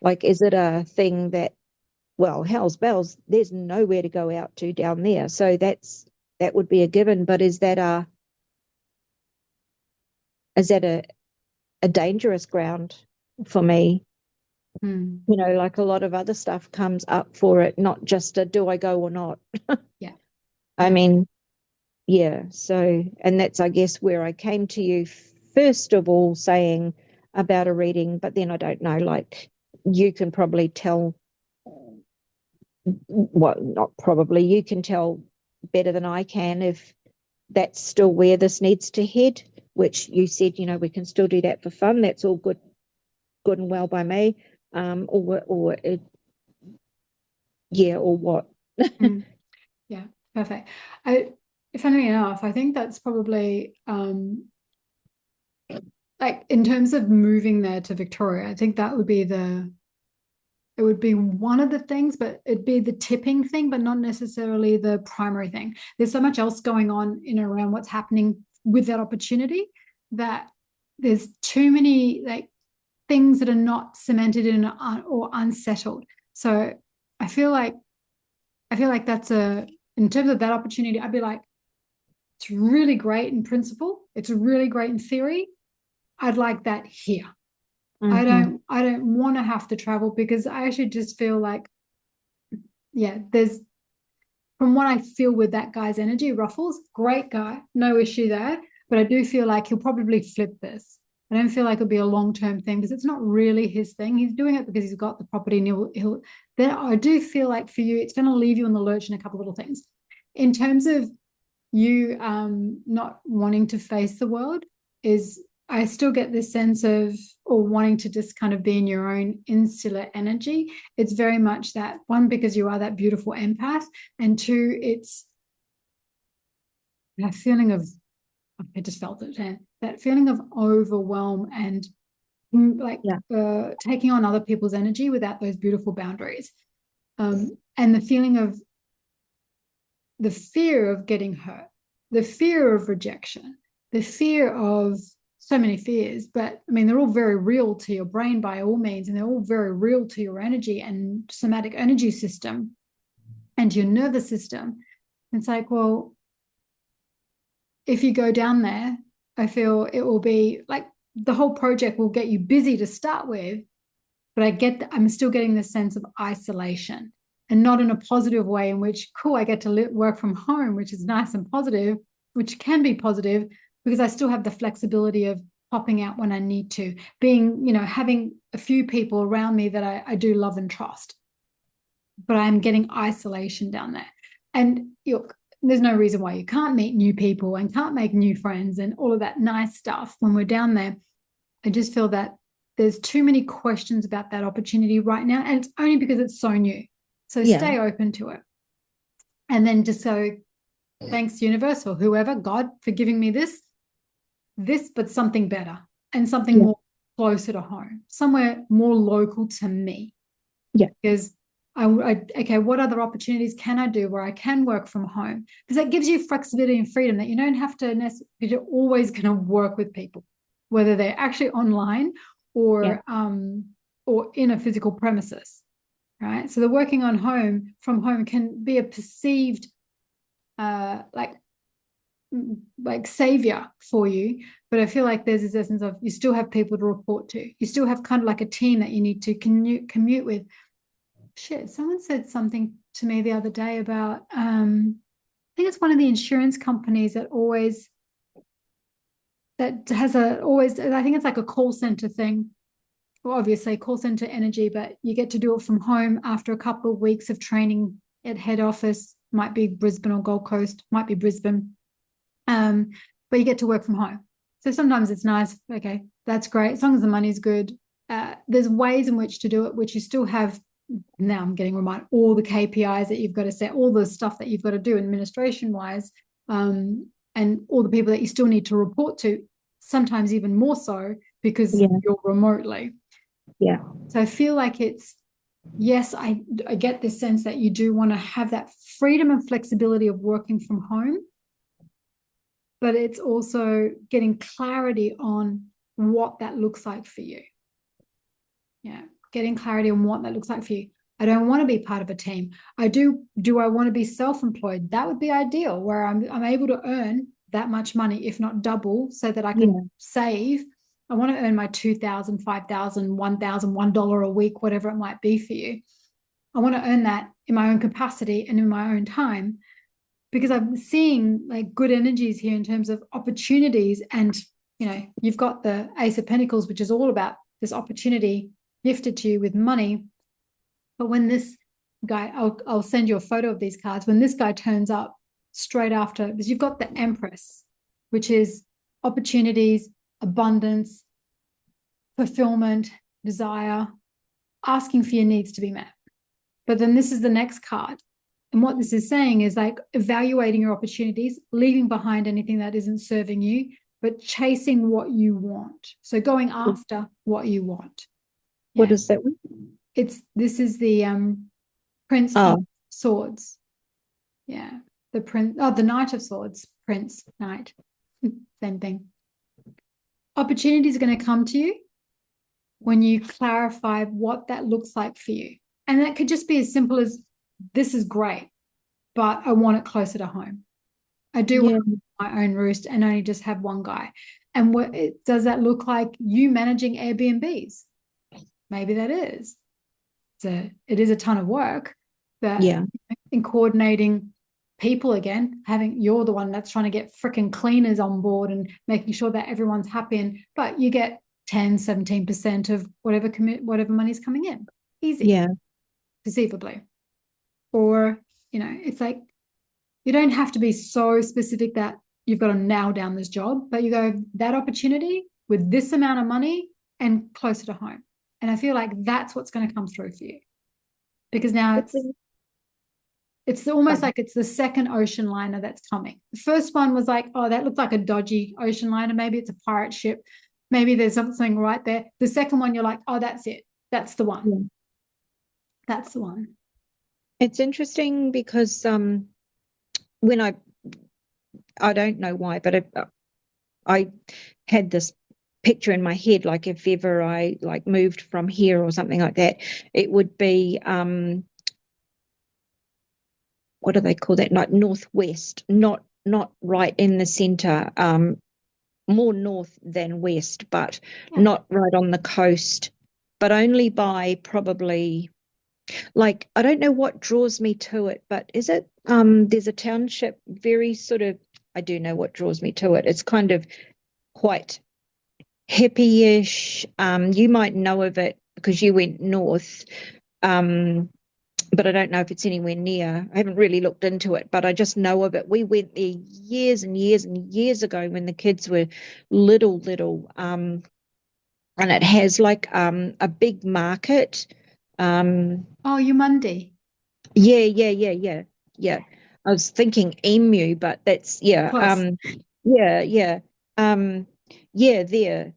Like, is it a thing that, well, hell's bells, there's nowhere to go out to down there, so that would be a given. But is that a dangerous ground for me? Mm. Like a lot of other stuff comes up for it, not just a do I go or not. Yeah. I Yeah. mean, yeah. So, and that's, I guess, where I came to you first of all saying about a reading, but then I don't know, like you can probably tell, well, not probably, you can tell better than I can if that's still where this needs to head, which you said, we can still do that for fun. That's all good and well by me. Or it, yeah, or what? Mm. Yeah. Perfect. I, funnily enough, I think that's probably like in terms of moving there to Victoria, I think that would be it would be one of the things, but it'd be the tipping thing, but not necessarily the primary thing. There's so much else going on in and around what's happening with that opportunity that there's too many like things that are not cemented in or unsettled. So I feel like that's in terms of that opportunity, I'd be like, it's really great in principle. It's really great in theory. I'd like that here. Mm-hmm. I don't want to have to travel because I actually just feel like, yeah, there's from what I feel with that guy's energy, Ruffles, great guy, no issue there. But I do feel like he'll probably flip this. I don't feel like it'll be a long-term thing because it's not really his thing. He's doing it because he's got the property and he'll then I do feel like for you, it's going to leave you in the lurch in a couple of little things. In terms of you not wanting to face the world, is I still get this sense of or wanting to just kind of be in your own insular energy. It's very much that one, because you are that beautiful empath, and two, it's that feeling of, I just felt it, that feeling of overwhelm and like Yeah. taking on other people's energy without those beautiful boundaries. And the feeling of the fear of getting hurt, the fear of rejection, the fear of so many fears. But I mean, they're all very real to your brain by all means, and they're all very real to your energy and somatic energy system and your nervous system. It's like, well, if you go down there, I feel it will be like the whole project will get you busy to start with, but I'm still getting this sense of isolation, and not in a positive way in which, cool, I get to work from home, which is nice and positive, which can be positive because I still have the flexibility of popping out when I need to, being, having a few people around me that I do love and trust. But I'm getting isolation down there. And look, there's no reason why you can't meet new people and can't make new friends and all of that nice stuff when we're down there. I just feel that there's too many questions about that opportunity right now. And it's only because it's so new. So stay open to it. And then just so, thanks, universe, or whoever, God, for giving me this, but something better and something more closer to home, somewhere more local to me. Yeah. Because okay, what other opportunities can I do where I can work from home? Because that gives you flexibility and freedom that you don't have to necessarily, you're always going to work with people, whether they're actually online or in a physical premises, right? So the working from home can be a perceived like savior for you, but I feel like there's this essence of you still have people to report to, you still have kind of like a team that you need to commute with. Shit, someone said something to me the other day about I think it's one of the insurance companies that has I think it's like a call center thing. Well, obviously call center energy, but you get to do it from home after a couple of weeks of training at head office. Might be Brisbane or Gold Coast, might be Brisbane. But you get to work from home. So sometimes it's nice. Okay, that's great. As long as the money's good. There's ways in which to do it, which you still have. Now I'm getting reminded all the KPIs that you've got to set, all the stuff that you've got to do administration wise, and all the people that you still need to report to, sometimes even more so because you're remotely. Yeah. So I feel like yes, I get this sense that you do want to have that freedom and flexibility of working from home, but it's also getting clarity on what that looks like for you. Yeah. Getting clarity on what that looks like for you. I don't want to be part of a team. Do I want to be self-employed? That would be ideal, where I'm able to earn that much money, if not double, so that I can save. I want to earn my $2,000, $5,000, $1,000, $1 a week, whatever it might be for you. I want to earn that in my own capacity and in my own time, because I'm seeing like good energies here in terms of opportunities. And, you've got the Ace of Pentacles, which is all about this opportunity gifted to you with money. But when this guy, I'll send you a photo of these cards. When this guy turns up straight after, because you've got the Empress, which is opportunities, abundance, fulfillment, desire, asking for your needs to be met. But then this is the next card. And what this is saying is like evaluating your opportunities, leaving behind anything that isn't serving you, but chasing what you want. So going after what you want. What is that one? This is the Prince of Swords. Yeah. The Knight of Swords, Prince, Knight. Same thing. Opportunities are going to come to you when you clarify what that looks like for you. And that could just be as simple as, this is great, but I want it closer to home. I do want my own roost and only just have one guy. And does that look like you managing Airbnbs? Maybe that is. It is a ton of work. But in coordinating people again, you're the one that's trying to get freaking cleaners on board and making sure that everyone's happy. But you get 10, 17% of whatever money's coming in. Easy. Yeah. Perceivably. Or, it's like, you don't have to be so specific that you've got to nail down this job, but you go, that opportunity with this amount of money and closer to home. And I feel like that's what's going to come through for you. Because now it's almost like it's the second ocean liner that's coming. The first one was like, oh, that looked like a dodgy ocean liner. Maybe it's a pirate ship. Maybe there's something right there. The second one, you're like, oh, that's it. That's the one. Yeah. That's the one. It's interesting because when I don't know why, but I had this picture in my head, like if ever I like moved from here or something like that, it would be what do they call that? Like northwest, not not right in the center, more north than west, but Yeah. not right on the coast, but only by probably, like, I don't know what draws me to it, but is it there's a township very sort of, I do know what draws me to it. It's kind of quite hippie-ish. You might know of it because you went north. Um, but I don't know if it's anywhere near. I haven't really looked into it, but I just know of it. We went there years and years and years ago when the kids were little. And it has like a big market. Um, Oh, Umandi. yeah. I was thinking emu, but that's yeah. Close. Yeah. Um, yeah, there.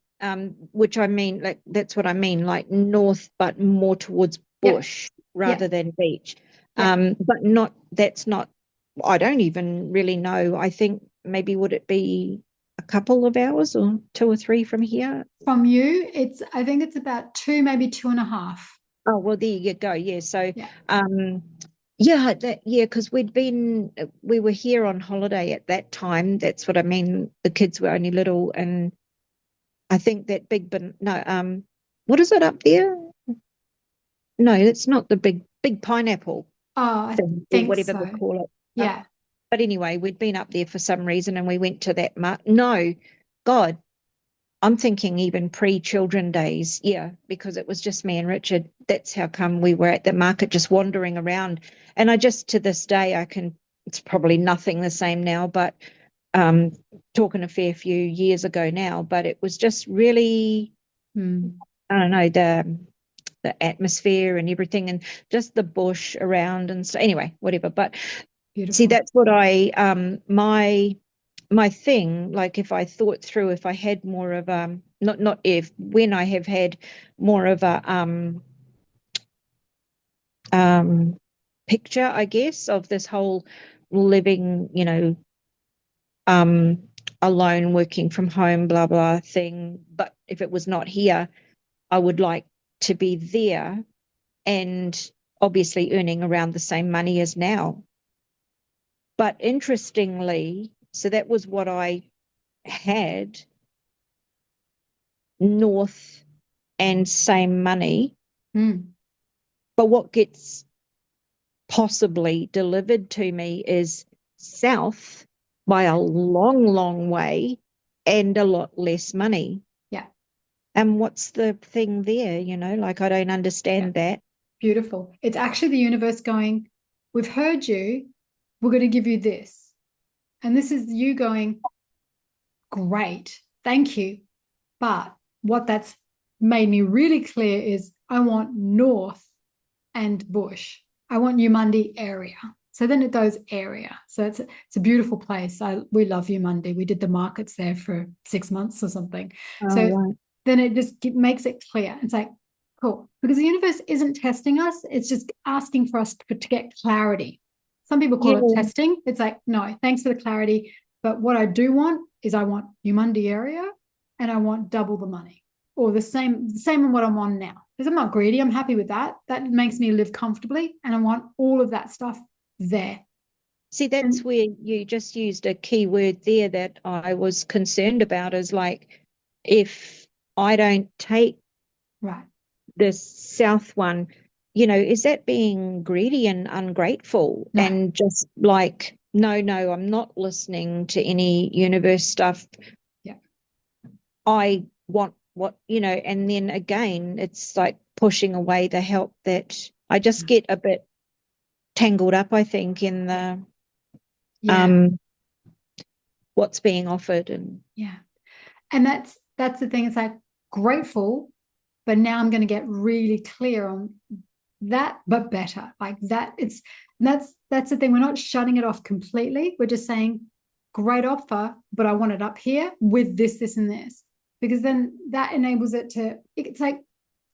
Which I mean, like that's what I mean, like north, but more towards Yeah. bush Yeah. rather than beach. Yeah. But not that's not. I don't even really know. I think maybe would it be a couple of hours or two or three from here? From you, I think it's about two, maybe two and a half. Oh, well, there you go. Yeah. So, Yeah. um, yeah, because we were here on holiday at that time. That's what I mean. The kids were only little, and I think that no, what is it up there? No, it's not the big pineapple Oh, I thing or think whatever they so. call it. Yeah. But anyway, we'd been up there for some reason, and we went to that No, God, I'm thinking even pre-children days, yeah, because it was just me and Richard. That's how come we were at the market just wandering around. And I just to this day it's probably nothing the same now, but um talking a fair few years ago now, but it was just really, Mm. I don't know, the atmosphere and everything and just the bush around and so anyway, whatever. But see, Beautiful. that's what I my thing, like if I thought through, if I had more of not if when I have had more of a um picture, I guess, of this whole living, um alone, working from home, blah blah thing. But if it was not here, I would like to be there and obviously earning around the same money as now. But interestingly, so that was what I had north and same money. Mm. But what gets possibly delivered to me is south by a long way and a lot less money. Yeah. And what's the thing there? Like I don't Yeah. understand that. Beautiful. It's actually the universe going, we've heard you. We're going to give you this. And this is you going, great. Thank you. But what that's made me really clear is I want north and bush. I want Umandi area. So then it goes area. So it's a beautiful place. We love Umandi. We did the markets there for 6 months or something. Oh, So right. then it just makes it clear. It's like, cool. Because the universe isn't testing us. It's just asking for us to get clarity. Some people call it Yeah. testing. It's like, no, thanks for the clarity. But what I do want is I want Umandi area and I want double the money or the same in what I'm on now. Because I'm not greedy. I'm happy with that. That makes me live comfortably. And I want all of that stuff there. See, that's And where you just used a key word there that I was concerned about is like if I don't take right. the south one, is that being greedy and ungrateful No. and just like, no, I'm not listening to any universe stuff. Yeah. I want and then again, it's like pushing away the help that I just get a bit tangled up, I think, in the Yeah. um what's being offered and Yeah. And that's the thing. It's like grateful, but now I'm going to get really clear on that, but better. Like that. That's the thing. We're not shutting it off completely. We're just saying, great offer, but I want it up here with this, and this. Because then that enables it to, it's like,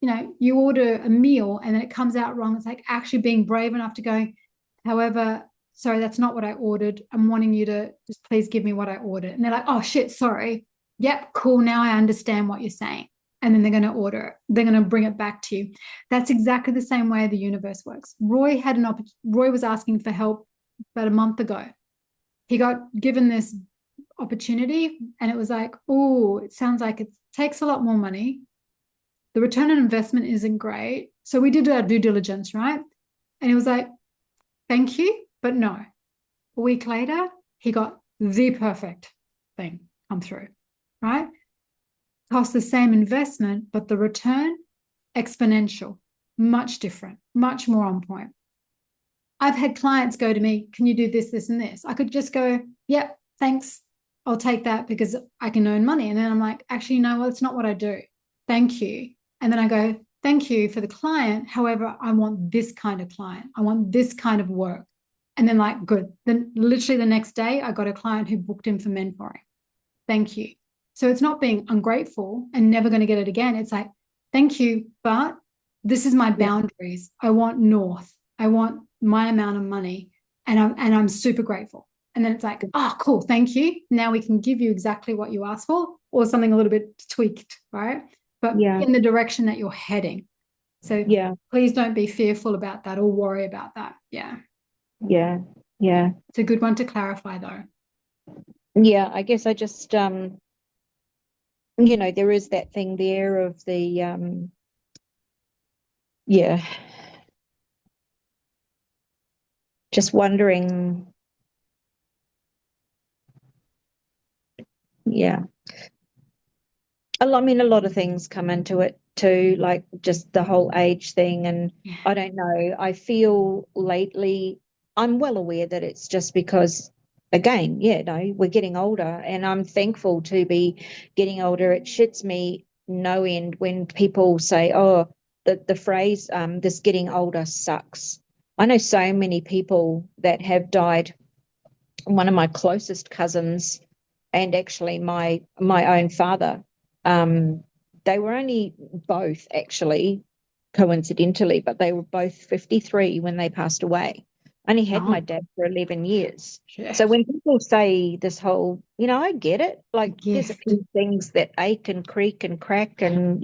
you order a meal and then it comes out wrong. It's like actually being brave enough to go, however, sorry, that's not what I ordered. I'm wanting you to just please give me what I ordered. And they're like, oh shit, sorry. Yep, cool. Now I understand what you're saying. And then they're going to order it. They're going to bring it back to you. That's exactly the same way the universe works. Roy was asking for help about a month ago. he got given this opportunity, and it was like, oh, it sounds like it takes a lot more money. The return on investment isn't great. So we did our due diligence, right? And he was like, thank you, but no. A week later, he got the perfect thing come through, right? Cost the same investment, but the return exponential, much different, much more on point. I've had clients go to me, can you do this, this, and this? I could just go, yep, thanks. I'll take that because I can earn money. And then I'm like, actually, no, well, it's not what I do. Thank you. And then I go, thank you for the client. However, I want this kind of client. I want this kind of work. And then like, good. Then literally the next day, I got a client who booked him for mentoring. Thank you. So it's not being ungrateful and never going to get it again. It's like, thank you, but this is my boundaries. I want north. I want my amount of money, and I'm super grateful. And then it's like, oh, cool, thank you. Now we can give you exactly what you asked for, or something a little bit tweaked, right? But in the direction that you're heading. So please don't be fearful about that or worry about that. Yeah. It's a good one to clarify, though. Yeah, I guess I just there is that thing there of the just wondering. A lot of things come into it too, like just the whole age thing. And I don't know, I feel lately, I'm well aware that it's just because, again, we're getting older, and I'm thankful to be getting older. It shits me no end when people say, oh, the phrase, this getting older sucks. I know so many people that have died. One of my closest cousins, and actually my own father, they were only both, actually, coincidentally, but they were both 53 when they passed away. I only had my dad for 11 years. So when people say this whole, I get it. Like, there's a few things that ache and creak and crack, and,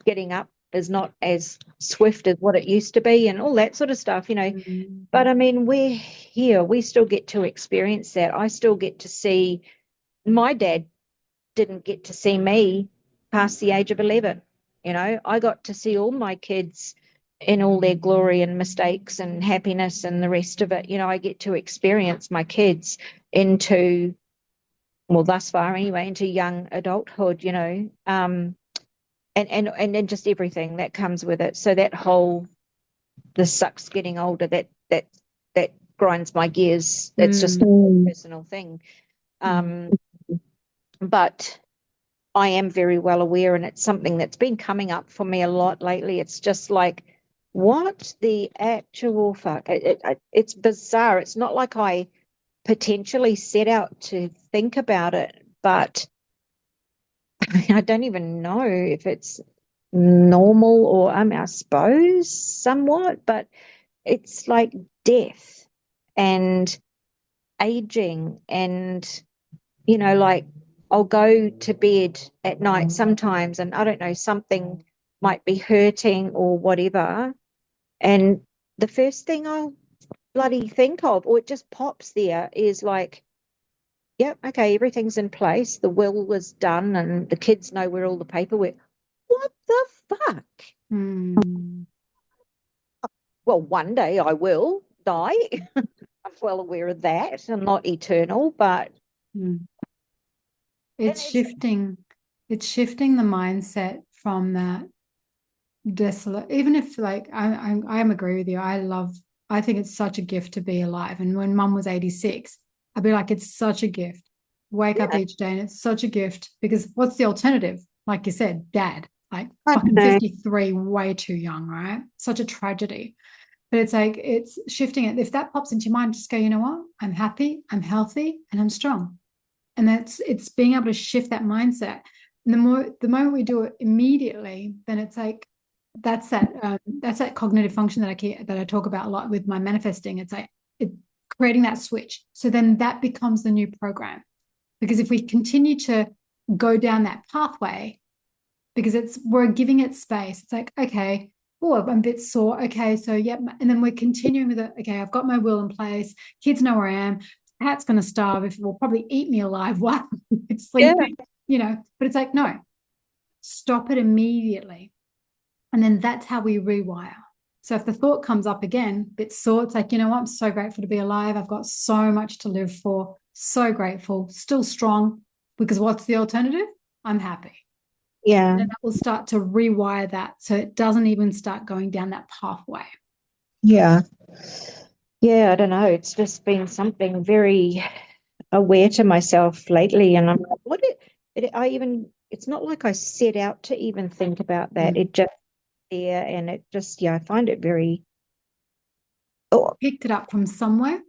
getting up is not as swift as what it used to be, and all that sort of stuff, But I mean, we're here. We still get to experience that. I still get to see. My dad didn't get to see me past the age of 11. I got to see all my kids in all their glory and mistakes and happiness and the rest of it. I get to experience my kids into, well, thus far anyway, into young adulthood, and then just everything that comes with it. So that whole, this sucks getting older, that grinds my gears. That's just a personal thing. But I am very well aware, and it's something that's been coming up for me a lot lately. It's just like, what the actual fuck? It's bizarre. It's not like I potentially set out to think about it, but I don't even know if it's normal or I suppose somewhat, but it's like death and aging, and like, I'll go to bed at night sometimes, and I don't know, something might be hurting or whatever, and the first thing I'll bloody think of, or it just pops there, is like, yep, okay, everything's in place, the will was done, and the kids know where all the paperwork. What the fuck? Well, one day I will die. I'm well aware of that. I'm not eternal, but it's shifting the mindset from that desolate. Even if, like, I agree with you. I think it's such a gift to be alive. And when Mum was 86, I'd be like, it's such a gift. Wake up each day, and it's such a gift, because what's the alternative? Like you said, Dad, like fucking 53, way too young, right? Such a tragedy. But it's like, it's shifting it. If that pops into your mind, just go, you know what? I'm happy, I'm healthy, and I'm strong. And it's being able to shift that mindset. And the moment we do it immediately, then it's like, that's that cognitive function that I talk about a lot with my manifesting. It's like creating that switch. So then that becomes the new program. Because if we continue to go down that pathway, because we're giving it space, it's like, okay, oh, I'm a bit sore. Okay, so yep. And then we're continuing with it. Okay, I've got my will in place. Kids know where I am. cat's going to starve if it will probably eat me alive while it's Yeah. sleeping, but it's like, no, stop it immediately. And then that's how we rewire. So if the thought comes up again, bit sore, it's like, you know what? I'm so grateful to be alive. I've got so much to live for. So grateful, still strong, because what's the alternative? I'm happy. Yeah. And that will start to rewire that so it doesn't even start going down that pathway. Yeah. Yeah, I don't know. It's just been something very aware to myself lately. And I'm like, it's not like I set out to even think about that. It just there and it just, I find it very, oh, Picked it up from somewhere.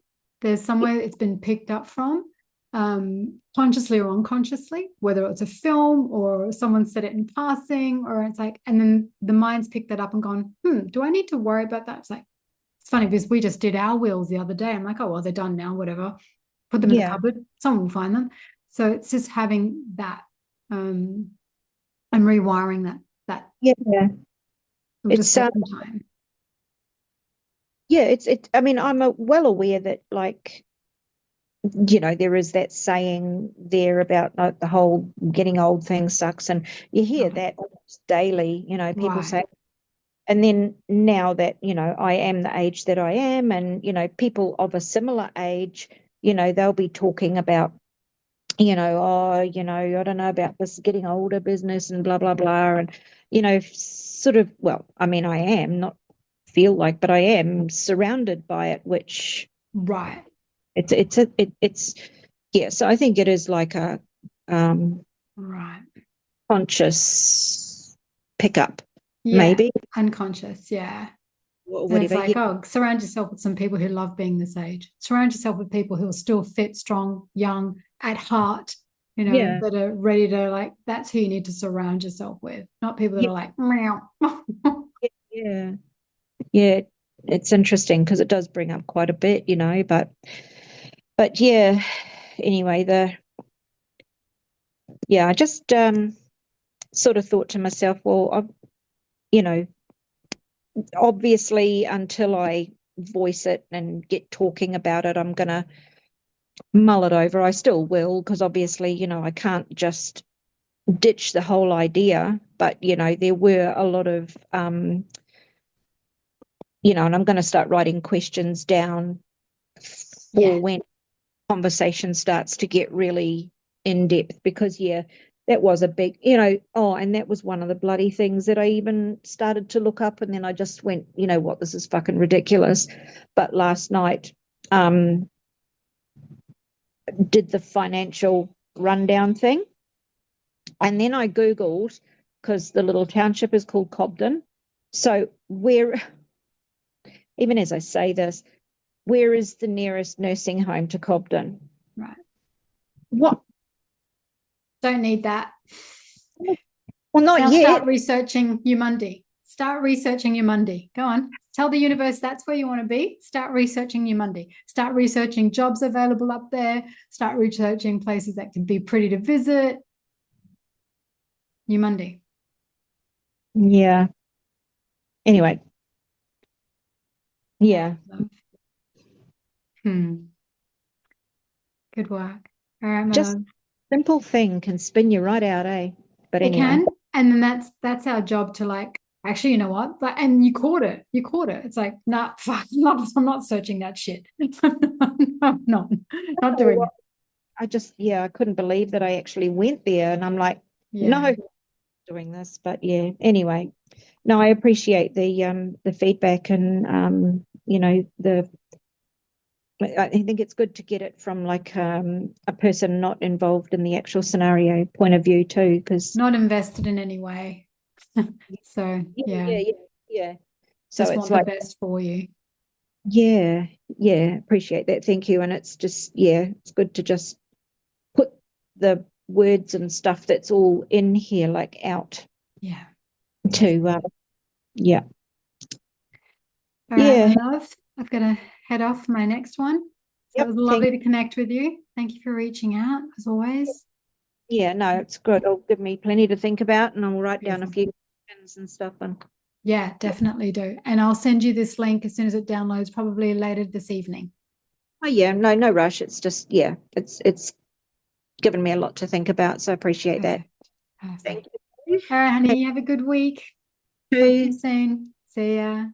There's somewhere it's been picked up from, consciously or unconsciously, whether it's a film or someone said it in passing, or it's like, and then the mind's picked that up and gone, do I need to worry about that? It's like, it's funny because we just did our wheels the other day. I'm like, oh, well, they're done now, whatever. Put them in the cupboard. Someone will find them. So it's just having that and rewiring that. Yeah. It'll just take some time. Yeah, I mean, I'm well aware that, like, there is that saying there about the whole getting old thing sucks, and you hear that almost daily, people say. And then now that, I am the age that I am, and, people of a similar age, they'll be talking about, oh, I don't know about this getting older business and blah, blah, blah. And, sort of, well, I mean, I am not feel like, but I am surrounded by it, which right. It's yeah. So I think it is like a right conscious pickup, yeah, maybe unconscious, yeah. or And it's whatever. like, oh, surround yourself with some people who love being this age. Surround yourself with people who are still fit, strong, young, at heart, that are ready to, like, that's who you need to surround yourself with, not people that are like, meow. Yeah. Yeah. It's interesting because it does bring up quite a bit, but yeah, anyway, I just sort of thought to myself, well, obviously until I voice it and get talking about it, I'm gonna mull it over. I still will, because obviously, I can't just ditch the whole idea. But, there were a lot of, and I'm going to start writing questions down for when conversation starts to get really in depth, because, that was a big, and that was one of the bloody things that I even started to look up. And then I just went, what, this is fucking ridiculous. But last night, did the financial rundown thing. And then I Googled, because the little township is called Cobden. So even as I say this, where is the nearest nursing home to Cobden? Right. What? Don't need that. Well, not now yet. Start researching Umundi. Start researching Umundi. Go on. Tell the universe that's where you want to be. Start researching Umundi. Start researching jobs available up there. Start researching places that can be pretty to visit. Umundi. Yeah. Anyway. Yeah. Good work. All right, my Just love. Simple thing can spin you right out, eh? But It anyway. can. And then that's our job to, like, actually, you know what? And you caught it. You caught it. It's like, nah, fuck, I'm not searching that shit. I'm not doing it. I couldn't believe that I actually went there, and I'm like, no, doing this. But anyway, no, I appreciate the feedback, and I think it's good to get it from, like, a person not involved in the actual scenario point of view too, because not invested in any way. So yeah. So just it's want like the best for you. Yeah, appreciate that. Thank you. And it's just, it's good to just put the words and stuff that's all in here, like, out. Yeah. To, yeah. All right, my love. I've got to head off my next one. So it was lovely to connect with you. Thank you for reaching out, as always. Yeah, no, it's good. It'll give me plenty to think about, and I'll write down a few questions and stuff. And yeah, definitely do. And I'll send you this link as soon as it downloads, probably later this evening. Oh yeah, no rush. It's just, yeah, it's given me a lot to think about, so I appreciate that. Perfect. Thank Perfect. you. All right, honey, have a good week. Talk to you Okay. soon. See ya.